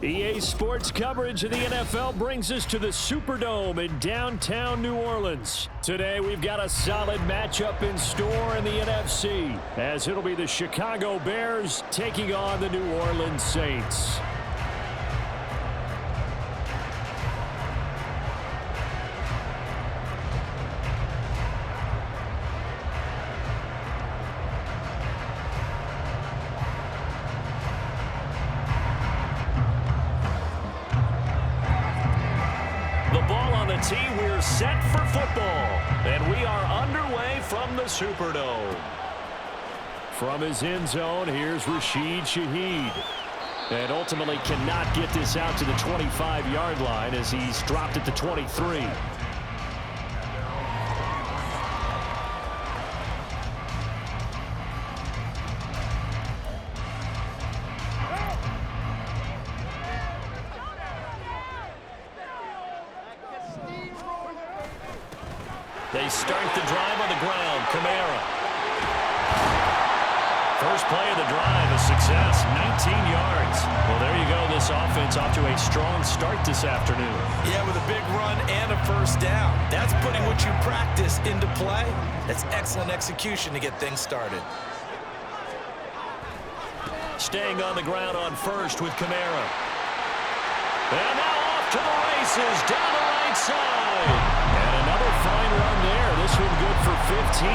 EA Sports coverage of the NFL brings us to the Superdome in downtown New Orleans. Today we've got a solid matchup in store in the NFC, as it'll be the Chicago Bears taking on the New Orleans Saints. We're set for football, and we are underway from the Superdome. From his end zone, here's Rashid Shaheed. And ultimately cannot get this out to the 25-yard line as he's dropped at the 23. They start the drive on the ground. Kamara. First play of the drive, a success, 19 yards. Well, there you go. This offense off to a strong start this afternoon. Yeah, with a big run and a first down. That's putting what you practice into play. That's excellent execution to get things started. Staying on the ground on first with Kamara. And now off to the races down the right side. And another fine run there. This one good for 15.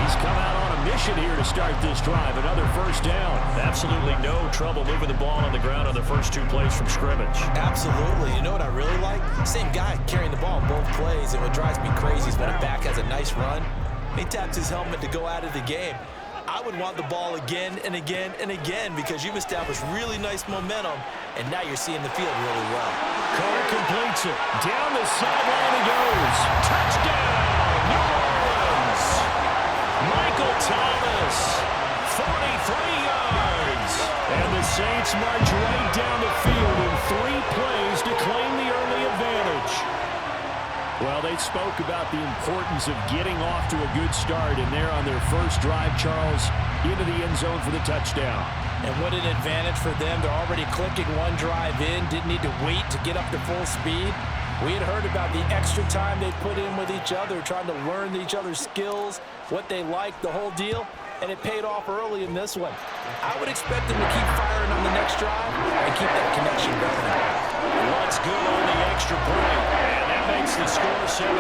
He's come out on a mission here to start this drive. Another first down. Absolutely no trouble moving the ball on the ground on the first two plays from scrimmage. Absolutely. You know what I really like? Same guy carrying the ball in both plays. And what drives me crazy is when a back has a nice run, he taps his helmet to go out of the game. I would want the ball again and again and again because you've established really nice momentum, and now you're seeing the field really well. Carr completes it. Down the sideline he goes. Touchdown, New Orleans. Michael Thomas, 43 yards. And the Saints march right down the field in 3 plays to claim the early advantage. Well, they spoke about the importance of getting off to a good start, and they're on their first drive, Charles, into the end zone for the touchdown. And what an advantage for them. They're already clicking one drive in, didn't need to wait to get up to full speed. We had heard about the extra time they put in with each other, trying to learn each other's skills, what they liked, the whole deal, and it paid off early in this one. I would expect them to keep firing on the next drive and keep that connection going. What's good on the extra point, and that makes the score 7-0.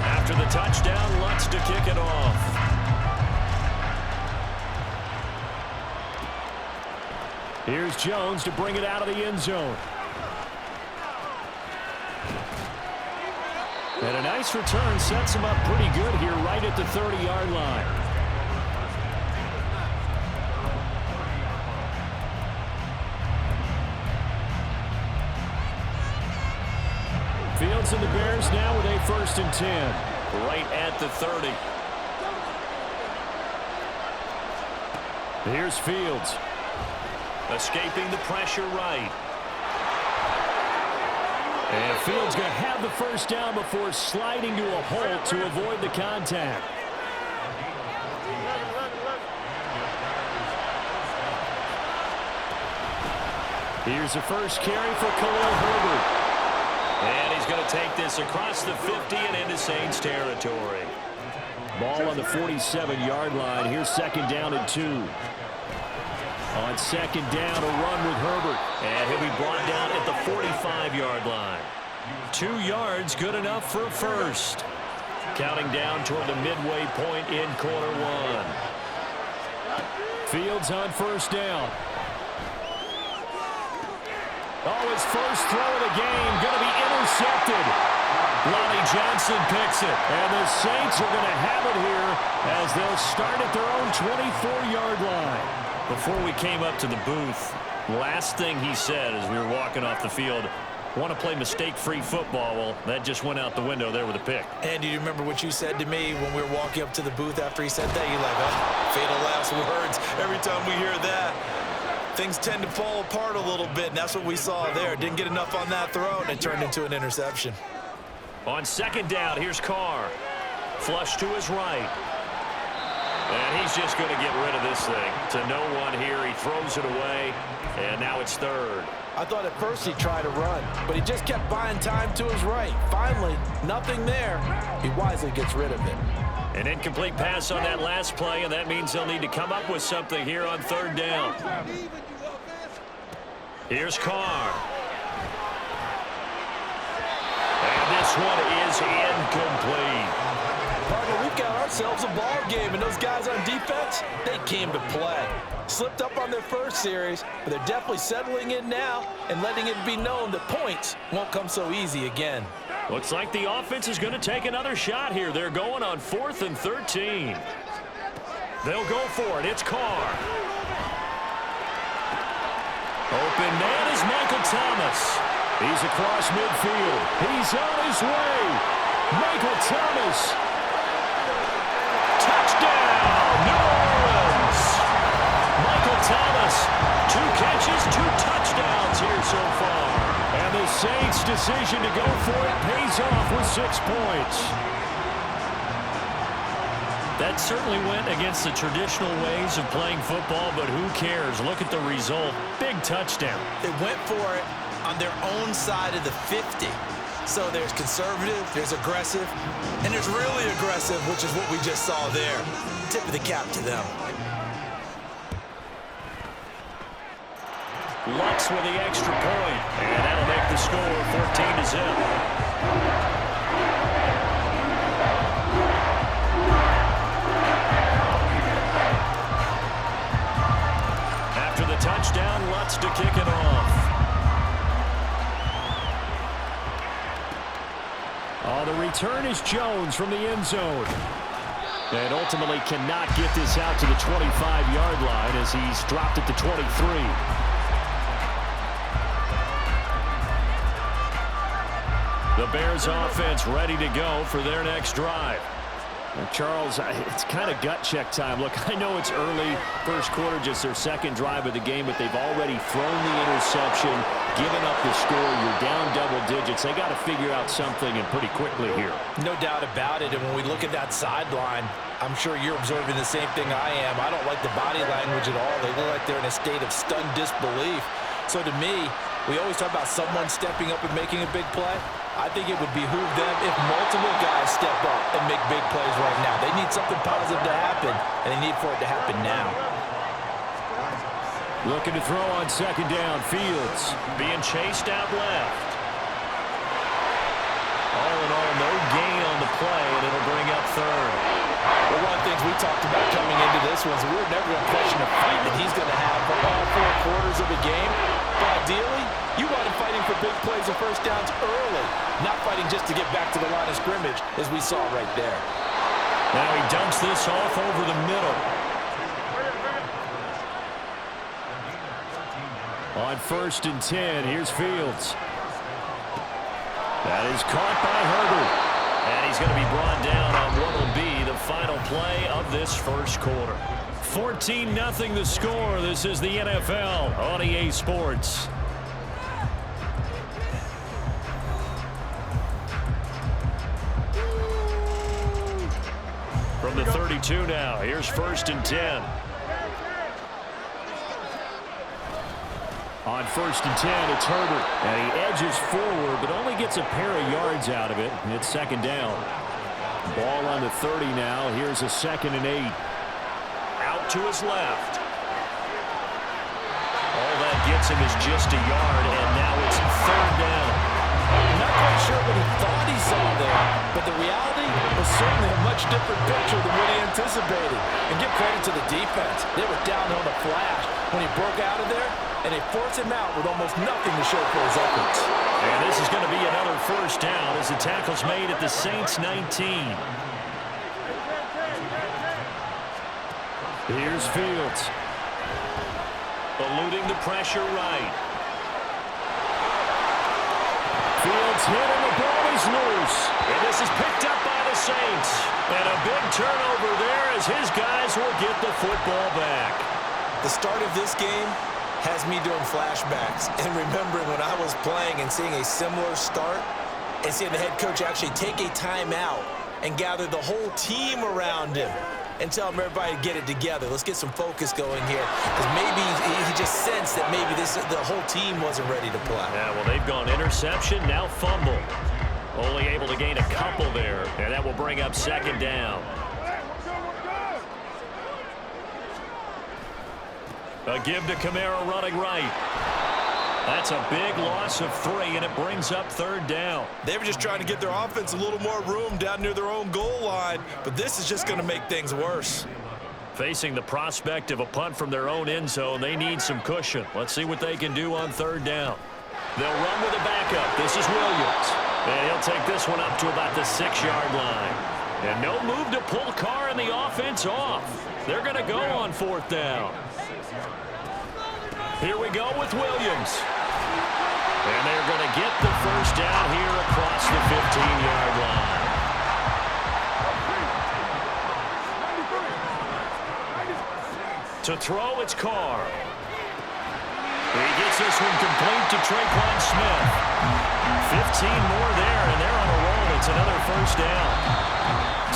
After the touchdown, Lutz to kick it off. Here's Jones to bring it out of the end zone. And a nice return sets him up pretty good here right at the 30-yard line. Fields and the Bears now with a 1st and 10. Right at the 30. Here's Fields. Escaping the pressure right. And Fields going to have the first down before sliding to a halt to avoid the contact. Here's the first carry for Khalil Herbert. And he's going to take this across the 50 and into Saints territory. Ball on the 47-yard line. Here's 2nd down and 2. On 2nd down, a run with Herbert. And he'll be brought down at the 45-yard line. 2 yards, good enough for a first. Counting down toward the midway point in quarter 1. Fields on 1st down. Oh, his first throw of the game going to be intercepted. Lonnie Johnson picks it. And the Saints are going to have it here as they'll start at their own 24-yard line. Before we came up to the booth, last thing he said as we were walking off the field, want to play mistake-free football. Well, that just went out the window there with a pick. And do you remember what you said to me when we were walking up to the booth after he said that? You're like, oh, fatal last words every time we hear that. things tend to fall apart a little bit, and that's what we saw there. Didn't get enough on that throw, and it turned into an interception. On second down, here's Carr. Flush to his right. And he's just going to get rid of this thing. To no one here. He throws it away, and now it's third. I thought at first he'd try to run, but he just kept buying time to his right. Finally, nothing there. He wisely gets rid of it. An incomplete pass on that last play, and that means they'll need to come up with something here on third down. Here's Carr. And this one is incomplete. Partner, we've got ourselves a ball game, and those guys on defense, they came to play. Slipped up on their first series, but they're definitely settling in now and letting it be known that points won't come so easy again. Looks like the offense is going to take another shot here. They're going on 4th and 13. They'll go for it. It's Carr. Open man is Michael Thomas. He's across midfield. He's on his way. Michael Thomas. Touchdown, New Orleans. Michael Thomas, 2 catches, 2 touchdowns here so far. And the Saints' decision to go for it pays off with 6 points. That certainly went against the traditional ways of playing football, but who cares? Look at the result. Big touchdown. They went for it on their own side of the 50. So there's conservative, there's aggressive, and there's really aggressive, which is what we just saw there. Tip of the cap to them. Lutz with the extra point, and that'll make the score 14-0. After the touchdown, Lutz to kick it off. Oh, the return is Jones from the end zone. And ultimately cannot get this out to the 25-yard line as he's dropped at the 23. The Bears offense ready to go for their next drive. Well, Charles, it's kind of gut check time. Look, I know it's early, first quarter, just their second drive of the game, but they've already thrown the interception, given up the score. You're down double digits. They got to figure out something, and pretty quickly here. No doubt about it, and when we look at that sideline, I'm sure you're observing the same thing I am. I don't like the body language at all. They look like they're in a state of stunned disbelief. So to me, we always talk about someone stepping up and making a big play. I think it would behoove them if multiple guys step up and make big plays right now. They need something positive to happen, and they need for it to happen now. Looking to throw on second down. Fields being chased out left. All in all, no gain on the play, and it'll bring up third. Well, one of the things we talked about coming into this was we were never going to question a fight that he's going to have for all 4 quarters of the game. But ideally, you want him fighting for big plays and first downs early, not fighting just to get back to the line of scrimmage, as we saw right there. Now he dumps this off over the middle. On 1st and 10, here's Fields. That is caught by Herbert. And he's going to be brought down on what will be the final play of this first quarter. 14-0 the score. This is the NFL on EA Sports. From the 32 now, here's 1st and 10. On 1st and 10, it's Herbert. And he edges forward, but only gets a pair of yards out of it. And it's second down. Ball on the 30 now. Here's a 2nd and 8. Out to his left. All that gets him is just a yard, and now it's 3rd down. I'm not quite sure what he thought he saw there, but the reality was certainly a much different picture than what he anticipated. And give credit to the defense. They were down on the flash when he broke out of there, and they forced him out with almost nothing to show for his efforts. And this is going to be another first down as the tackle's made at the Saints 19. Here's Fields. Eluding the pressure right. Fields hit and the ball is loose. And this is picked up by the Saints. And a big turnover there as his guys will get the football back. The start of this game has me doing flashbacks and remembering when I was playing and seeing a similar start and seeing the head coach actually take a timeout and gather the whole team around him and tell him everybody to get it together. Let's get some focus going here. Because maybe he just sensed that maybe the whole team wasn't ready to play. Yeah, well, they've gone interception, now fumble. Only able to gain a couple there, and that will bring up second down. A give to Kamara running right. That's a big loss of 3, and it brings up third down. They were just trying to get their offense a little more room down near their own goal line, but this is just going to make things worse. Facing the prospect of a punt from their own end zone, they need some cushion. Let's see what they can do on third down. They'll run with a backup. This is Williams. And he'll take this one up to about the 6-yard line. And no move to pull Carr and the offense off. They're going to go on fourth down. Here we go with Williams. And they're going to get the first down here across the 15-yard line. To throw, it's Carr. He gets this one complete to Traquan Smith. 15 more there, and they're on a roll. It's another first down.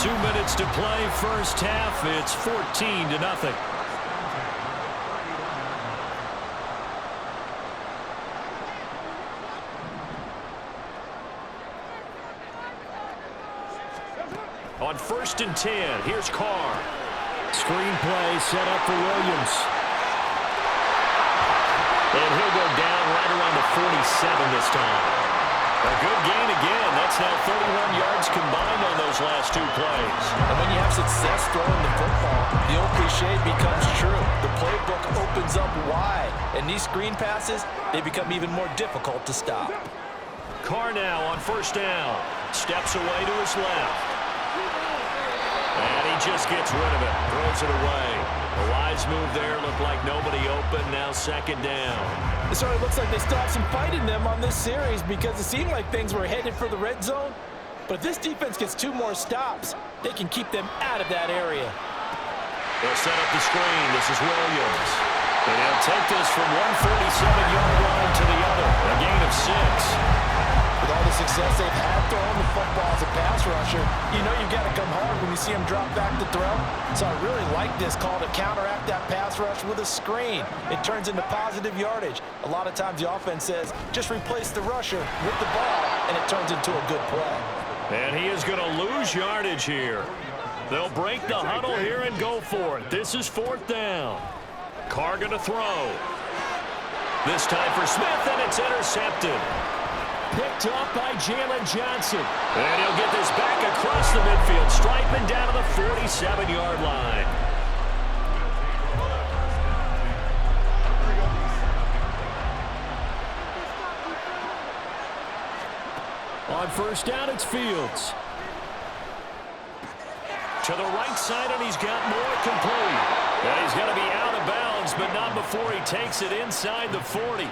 2 minutes to play, first half. It's 14-0. On 1st and 10, here's Carr. Screen play set up for Williams. And he'll go down right around the 47 this time. A good gain again. That's now 31 yards combined on those last 2 plays. And when you have success throwing the football, the old cliche becomes true. The playbook opens up wide. And these screen passes, they become even more difficult to stop. Carr now on 1st down. Steps away to his left. And he just gets rid of it. Throws it away. A wise move there. Looked like nobody open. Now 2nd down. It certainly looks like they still have some fight in them on this series because it seemed like things were headed for the red zone. But if this defense gets 2 more stops, they can keep them out of that area. They'll set up the screen. This is Williams. And he'll take this from one 47-yard line to the other. A gain of 6. With all the success they've had throwing the football as a pass rusher, you know you've got to come hard when you see them drop back to throw. So I really like this call to counteract that pass rush with a screen. It turns into positive yardage. A lot of times the offense says, just replace the rusher with the ball, and it turns into a good play. And he is going to lose yardage here. They'll break the huddle here and go for it. This is 4th down. Carr going to throw. This time for Smith, and it's intercepted. Picked up by Jalen Johnson. And he'll get this back across the midfield, striping down to the 47-yard line. On 1st down, it's Fields. To the right side, and he's got more complete. And he's going to be out of bounds, but not before he takes it inside the 40.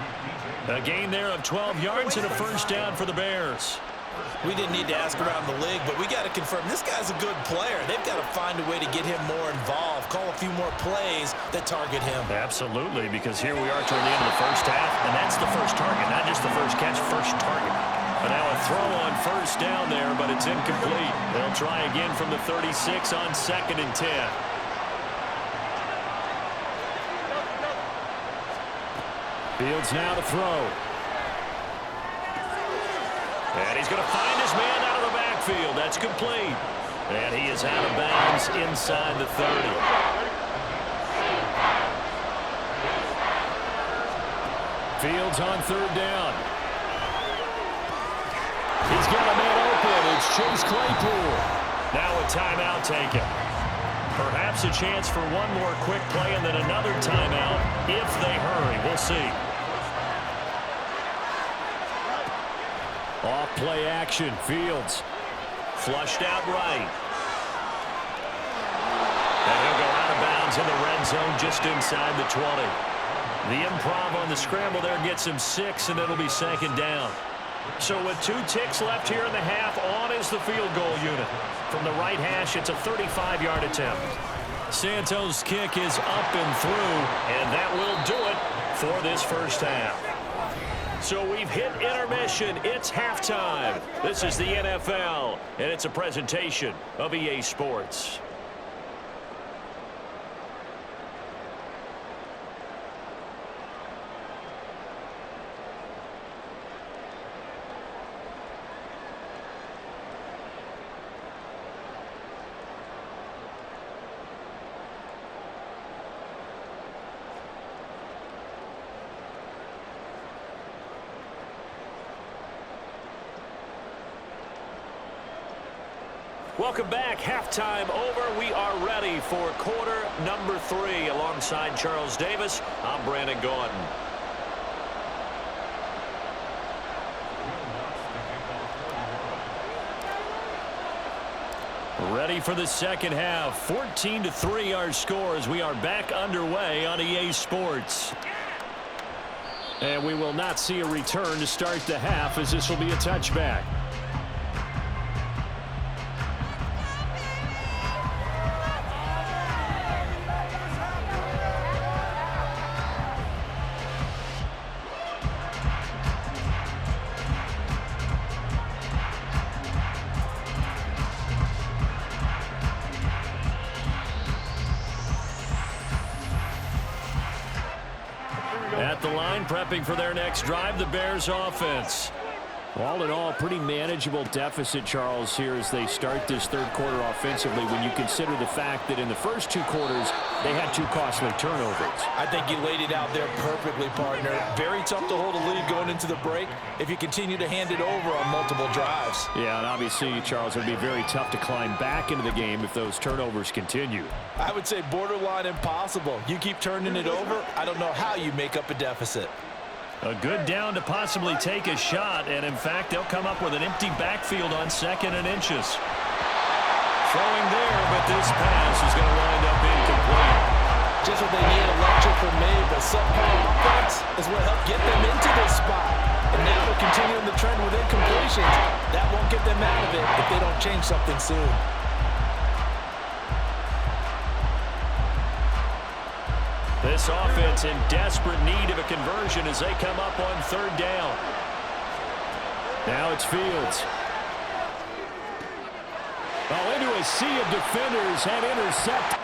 A gain there of 12 yards and a first down for the Bears. We didn't need to ask around the league, but we got to confirm this guy's a good player. They've got to find a way to get him more involved, call a few more plays that target him. Absolutely, because here we are toward the end of the first half, and that's the first target, not just the first catch, first target. But now a throw on 1st down there, but it's incomplete. They'll try again from the 36 on 2nd and 10. Fields now to throw. And he's going to find his man out of the backfield. That's complete. And he is out of bounds inside the 30. Fields on 3rd down. He's got a man open. It's Chase Claypool. Now a timeout taken. Perhaps a chance for one more quick play and then another timeout if they hurry. We'll see. Off play action. Fields flushed out right. And he'll go out of bounds in the red zone just inside the 20. The improv on the scramble there gets him 6, and it'll be 2nd down. So with 2 ticks left here in the half, on is the field goal unit. From the right hash, it's a 35-yard attempt. Santos' kick is up and through, and that will do it for this first half. So we've hit intermission. It's halftime. This is the NFL, and it's a presentation of EA Sports. Welcome back. Halftime over. We are ready for quarter number 3. Alongside Charles Davis, I'm Brandon Gordon. Ready for the second half. 14-3 our score as we are back underway on EA Sports. And we will not see a return to start the half, as this will be a touchback. At the line, prepping for their next drive, the Bears offense. All in all, pretty manageable deficit, Charles, here as they start this third quarter offensively when you consider the fact that in the first 2 quarters, they had 2 costly turnovers. I think you laid it out there perfectly, partner. Very tough to hold a lead going into the break if you continue to hand it over on multiple drives. Yeah, and obviously, Charles, it would be very tough to climb back into the game if those turnovers continue. I would say borderline impossible. You keep turning it over, I don't know how you make up a deficit. A good down to possibly take a shot, and in fact, they'll come up with an empty backfield on 2nd and inches. Throwing there, but this pass is going to wind up incomplete. Just what they need, electric from me, but subpar offense is what helped get them into this spot. And now they're continuing the trend with incompletions. That won't get them out of it if they don't change something soon. This offense in desperate need of a conversion as they come up on 3rd down. Now it's Fields. Into a sea of defenders and intercept.